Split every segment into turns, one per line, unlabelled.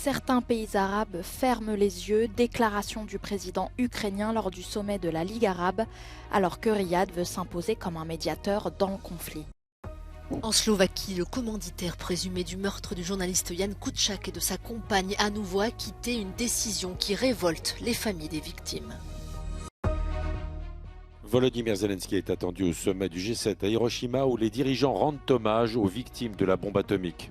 Certains pays arabes ferment les yeux, déclaration du président ukrainien lors du sommet de la Ligue arabe, alors que Riyad veut s'imposer comme un médiateur dans le conflit.
En Slovaquie, le commanditaire présumé du meurtre du journaliste Jan Kuciak et de sa compagne à nouveau acquitté, une décision qui révolte les familles des victimes.
Volodymyr Zelensky est attendu au sommet du G7 à Hiroshima où les dirigeants rendent hommage aux victimes de la bombe atomique.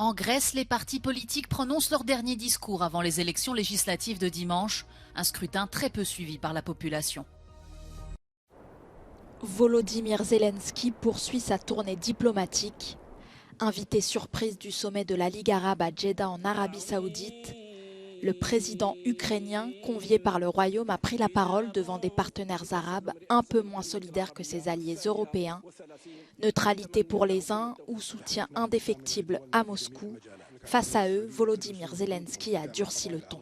En Grèce, les partis politiques prononcent leur dernier discours avant les élections législatives de dimanche, un scrutin très peu suivi par la population.
Volodymyr Zelensky poursuit sa tournée diplomatique. Invité surprise du sommet de la Ligue arabe à Jeddah en Arabie Saoudite, le président ukrainien, convié par le Royaume, a pris la parole devant des partenaires arabes un peu moins solidaires que ses alliés européens. Neutralité pour les uns ou soutien indéfectible à Moscou. Face à eux, Volodymyr Zelensky a durci le ton.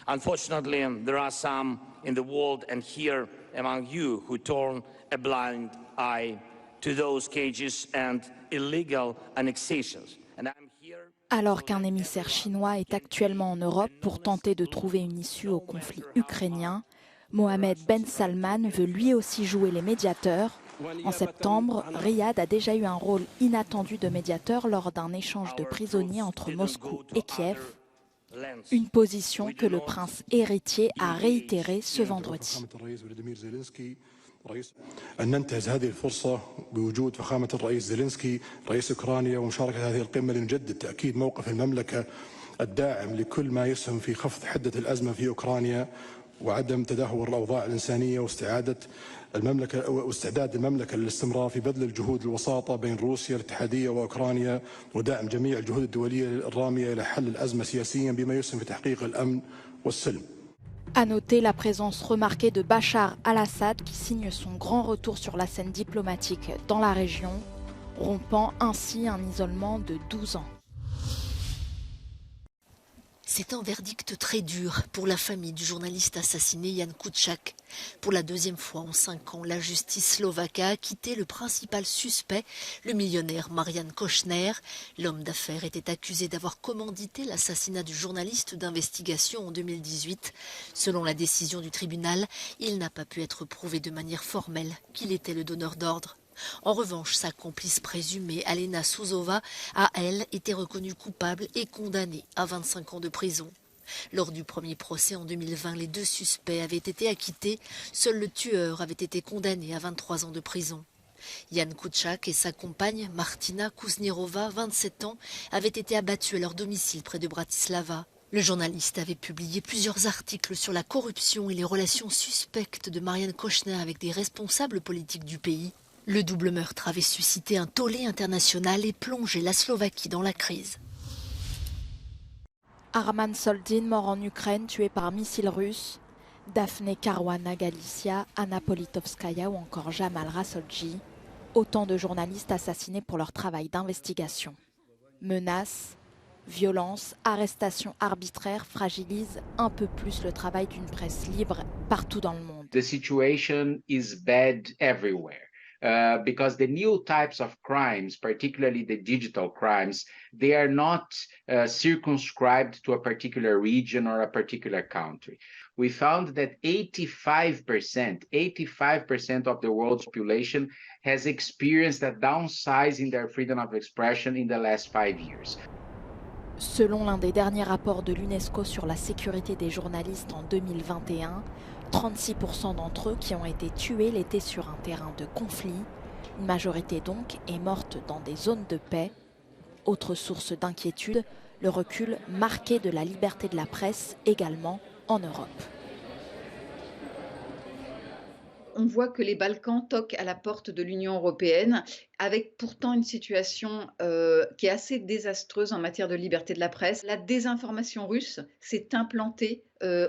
Unfortunately, there are some in the world and here among you who turn a blind eye to those cages and illegal annexations.
Alors qu'un émissaire chinois est actuellement en Europe pour tenter de trouver une issue au conflit ukrainien, Mohamed Ben Salman veut lui aussi jouer les médiateurs. En septembre, Riyad a déjà eu un rôle inattendu de médiateur lors d'un échange de prisonniers entre Moscou et Kiev. Une position que le prince héritier a réitérée ce vendredi.
أن ننتهز هذه الفرصة بوجود فخامة الرئيس زيلينسكي رئيس أوكرانيا ومشاركة هذه القمة لنجدد تأكيد موقف المملكة الداعم لكل ما يسهم في خفض حدة الأزمة في أوكرانيا وعدم تدهور الأوضاع الإنسانية واستعداد المملكة للاستمرار في بذل الجهود الوساطة بين روسيا الاتحادية وأوكرانيا ودعم جميع الجهود الدولية الرامية إلى حل الأزمة سياسيا بما يسهم في تحقيق الأمن والسلم.
À noter la présence remarquée de Bachar al-Assad qui signe son grand retour sur la scène diplomatique dans la région, rompant ainsi un isolement de 12 ans.
C'est un verdict très dur pour la famille du journaliste assassiné Jan Kuciak. Pour la deuxième fois en 5 ans, la justice slovaque a acquitté le principal suspect, le millionnaire Marian Košner. L'homme d'affaires était accusé d'avoir commandité l'assassinat du journaliste d'investigation en 2018. Selon la décision du tribunal, il n'a pas pu être prouvé de manière formelle qu'il était le donneur d'ordre. En revanche, sa complice présumée, Alena Suzova, a, elle, été reconnue coupable et condamnée à 25 ans de prison. Lors du premier procès en 2020, les 2 suspects avaient été acquittés. Seul le tueur avait été condamné à 23 ans de prison. Jan Kuciak et sa compagne, Martina Kuznierova, 27 ans, avaient été abattus à leur domicile près de Bratislava. Le journaliste avait publié plusieurs articles sur la corruption et les relations suspectes de Marian Košner avec des responsables politiques du pays. Le double meurtre avait suscité un tollé international et plongé la Slovaquie dans la crise.
Arman Soldin, mort en Ukraine, tué par missile russe. Daphne Caruana Galizia, Anna Politkovskaya ou encore Jamal Rasolji. Autant de journalistes assassinés pour leur travail d'investigation. Menaces, violences, arrestations arbitraires fragilisent un peu plus le travail d'une presse libre partout dans le monde.
The situation is bad everywhere. Because the new types of crimes, particularly the digital crimes, they are not circumscribed to a particular region or a particular country. We found that 85% of the world's population has experienced a downsize in their freedom of expression in the last 5 years.
Selon l'un des derniers rapports de l'UNESCO sur la sécurité des journalistes en 2021, 36% d'entre eux qui ont été tués l'étaient sur un terrain de conflit. Une majorité donc est morte dans des zones de paix. Autre source d'inquiétude, le recul marqué de la liberté de la presse également en Europe.
On voit que les Balkans toquent à la porte de l'Union européenne, avec pourtant une situation qui est assez désastreuse en matière de liberté de la presse. La désinformation russe s'est implantée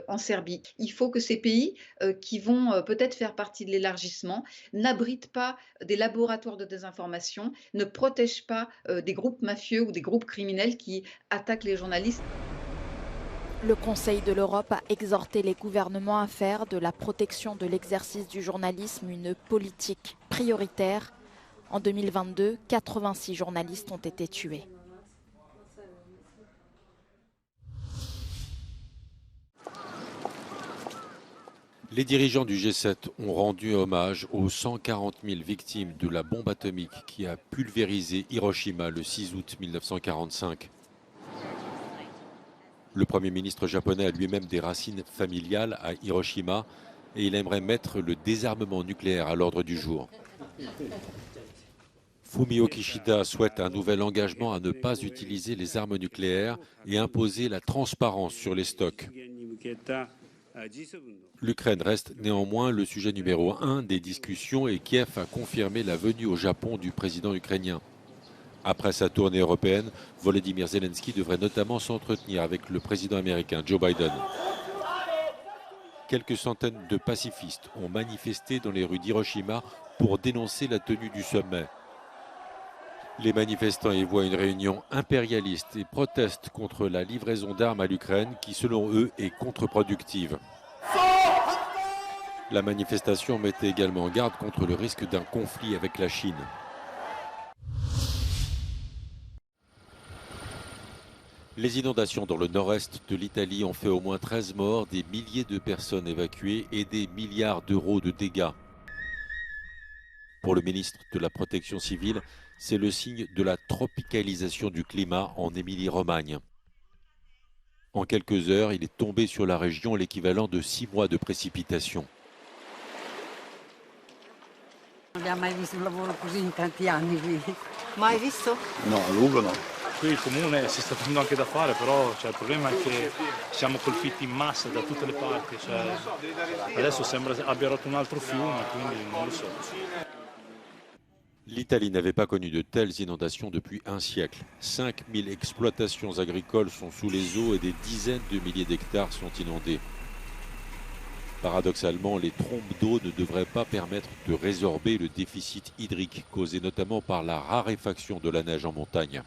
en Serbie. Il faut que ces pays qui vont peut-être faire partie de l'élargissement n'abritent pas des laboratoires de désinformation, ne protègent pas des groupes mafieux ou des groupes criminels qui attaquent les journalistes.
Le Conseil de l'Europe a exhorté les gouvernements à faire de la protection de l'exercice du journalisme une politique prioritaire. En 2022, 86 journalistes ont été tués.
Les dirigeants du G7 ont rendu hommage aux 140 000 victimes de la bombe atomique qui a pulvérisé Hiroshima le 6 août 1945. Le Premier ministre japonais a lui-même des racines familiales à Hiroshima et il aimerait mettre le désarmement nucléaire à l'ordre du jour. Fumio Kishida souhaite un nouvel engagement à ne pas utiliser les armes nucléaires et imposer la transparence sur les stocks. L'Ukraine reste néanmoins le sujet numéro 1 des discussions et Kiev a confirmé la venue au Japon du président ukrainien. Après sa tournée européenne, Volodymyr Zelensky devrait notamment s'entretenir avec le président américain Joe Biden. Quelques centaines de pacifistes ont manifesté dans les rues d'Hiroshima pour dénoncer la tenue du sommet. Les manifestants y voient une réunion impérialiste et protestent contre la livraison d'armes à l'Ukraine qui, selon eux, est contre-productive. La manifestation mettait également en garde contre le risque d'un conflit avec la Chine. Les inondations dans le nord-est de l'Italie ont fait au moins 13 morts, des milliers de personnes évacuées et des milliards d'euros de dégâts. Pour le ministre de la Protection civile, c'est le signe de la tropicalisation du climat en Émilie-Romagne. En quelques heures, il est tombé sur la région l'équivalent de 6 mois de précipitations.
Non abbiamo mai visto un lavoro così in tanti anni qui.
Mai visto?
No, a lungo no.
Qui il comune si sta facendo anche da fare, però il problema è che siamo colpiti in massa da tutte le parti. Adesso sembra abbia rotto un altro fiume, quindi non lo so.
L'Italie n'avait pas connu de telles inondations depuis un siècle. 5000 exploitations agricoles sont sous les eaux et des dizaines de milliers d'hectares sont inondés. Paradoxalement, les trompes d'eau ne devraient pas permettre de résorber le déficit hydrique causé notamment par la raréfaction de la neige en montagne.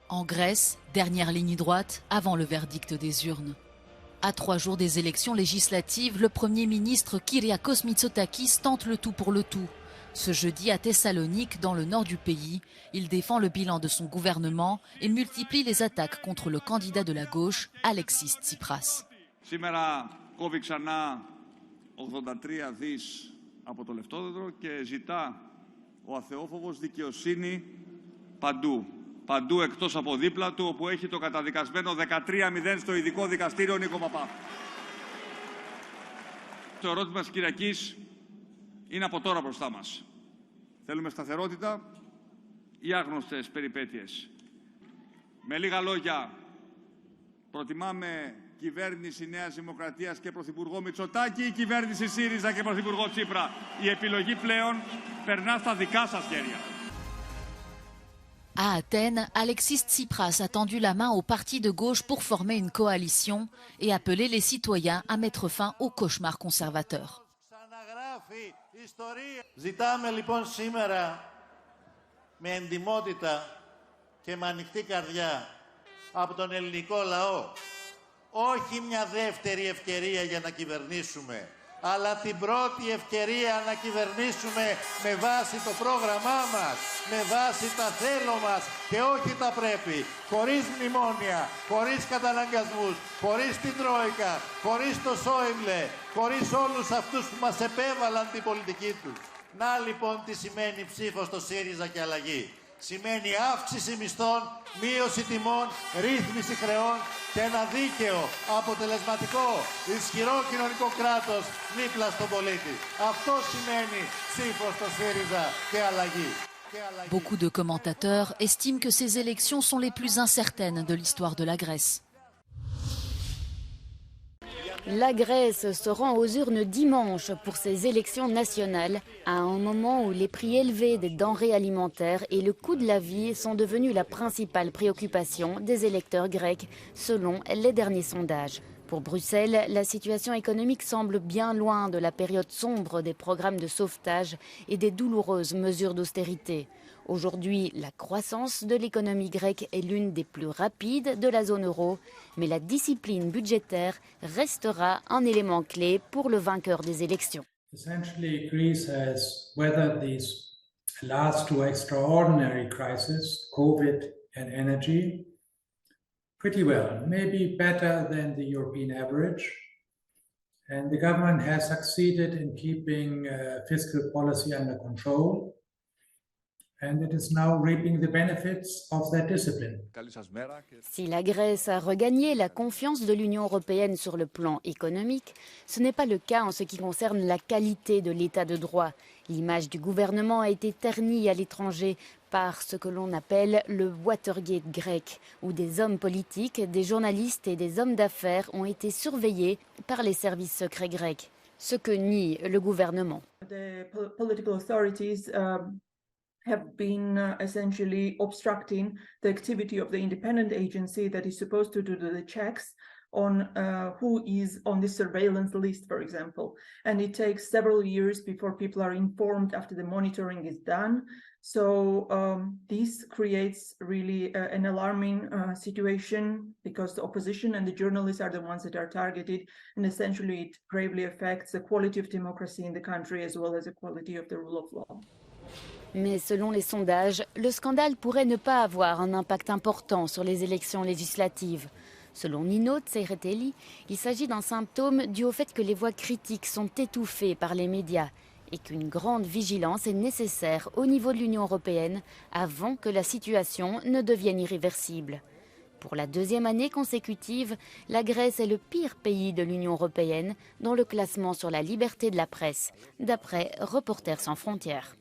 En Grèce, dernière ligne droite avant le verdict des urnes. À 3 jours des élections législatives, le Premier ministre Kyriakos Mitsotakis tente le tout pour le tout. Ce jeudi à Thessalonique, dans le nord du pays, il défend le bilan de son gouvernement et multiplie les attaques contre le candidat de la gauche, Alexis Tsipras.
Σήμερα κόβει ξανά 83 δις από το λεφτόδεντρο και ζητά ο αθεόφοβος δικαιοσύνη παντού. Παντού εκτός από δίπλα του, όπου έχει το καταδικασμένο 13-0 στο ειδικό δικαστήριο Νίκο Παπά. Το ερώτημα της Κυριακής είναι από τώρα μπροστά μας. Θέλουμε σταθερότητα ή άγνωστες περιπέτειες. Με λίγα λόγια, προτιμάμε κυβέρνηση Νέας Δημοκρατίας και Πρωθυπουργό Μητσοτάκη ή κυβέρνηση ΣΥΡΙΖΑ και Πρωθυπουργό Τσίπρα. Η επιλογή πλέον περνά στα δικά σας χέρια.
À Athènes, Alexis Tsipras a tendu la main aux partis de gauche pour former une coalition et appeler les citoyens à mettre fin au cauchemar conservateur.
Ζητάμε λοιπόν σήμερα με εντιμότητα και με ανοιχτή καρδιά από τον ελληνικό λαό όχι μια δεύτερη ευκαιρία για να κυβερνήσουμε, αλλά την πρώτη ευκαιρία να κυβερνήσουμε με βάση το πρόγραμμά μας, με βάση τα θέλω μας και όχι τα πρέπει, χωρίς μνημόνια, χωρίς καταναγκασμούς, χωρίς την Τρόικα, χωρίς το Σόιμπλε, χωρίς όλους αυτούς που μας επέβαλαν την πολιτική τους. Να λοιπόν τι σημαίνει ψήφο στο ΣΥΡΙΖΑ και αλλαγή. Σημαίνει αύξηση μισθών, μείωση τιμών, ρύθμιση χρεών και ένα δίκαιο, αποτελεσματικό, ισχυρό κοινωνικό κράτος δίπλα στον πολίτη. Αυτό σημαίνει ψήφο στο ΣΥΡΙΖΑ και αλλαγή.
Beaucoup de commentateurs estiment que ces élections sont les plus incertaines de l'histoire de la Grèce.
La Grèce se rend aux urnes dimanche pour ses élections nationales, à un moment où les prix élevés des denrées alimentaires et le coût de la vie sont devenus la principale préoccupation des électeurs grecs, selon les derniers sondages. Pour Bruxelles, la situation économique semble bien loin de la période sombre des programmes de sauvetage et des douloureuses mesures d'austérité. Aujourd'hui, la croissance de l'économie grecque est l'une des plus rapides de la zone euro, mais la discipline budgétaire restera un élément clé pour le vainqueur des élections.
Essentially, Greece has weathered these last two extraordinary crises, COVID and energy, pretty well, maybe better than the European average. And the government has succeeded in keeping fiscal policy under control. And it is now reaping the benefits of that discipline.
Si la Grèce a regagné la confiance de l'Union européenne sur le plan économique, ce n'est pas le cas en ce qui concerne la qualité de l'état de droit. L'image du gouvernement a été ternie à l'étranger par ce que l'on appelle le Watergate grec, où des hommes politiques, des journalistes et des hommes d'affaires ont été surveillés par les services secrets grecs, ce que nie le gouvernement.
Have been essentially obstructing the activity of the independent agency that is supposed to do the checks on who is on the surveillance list, for example. And it takes several years before people are informed after the monitoring is done. So this creates really an alarming situation because the opposition and the journalists are the ones that are targeted, and essentially it gravely affects the quality of democracy in the country as well as the quality of the rule of law.
Mais selon les sondages, le scandale pourrait ne pas avoir un impact important sur les élections législatives. Selon Nino Tsereteli, il s'agit d'un symptôme dû au fait que les voix critiques sont étouffées par les médias et qu'une grande vigilance est nécessaire au niveau de l'Union européenne avant que la situation ne devienne irréversible. Pour la deuxième année consécutive, la Grèce est le pire pays de l'Union européenne dans le classement sur la liberté de la presse, d'après Reporters sans frontières.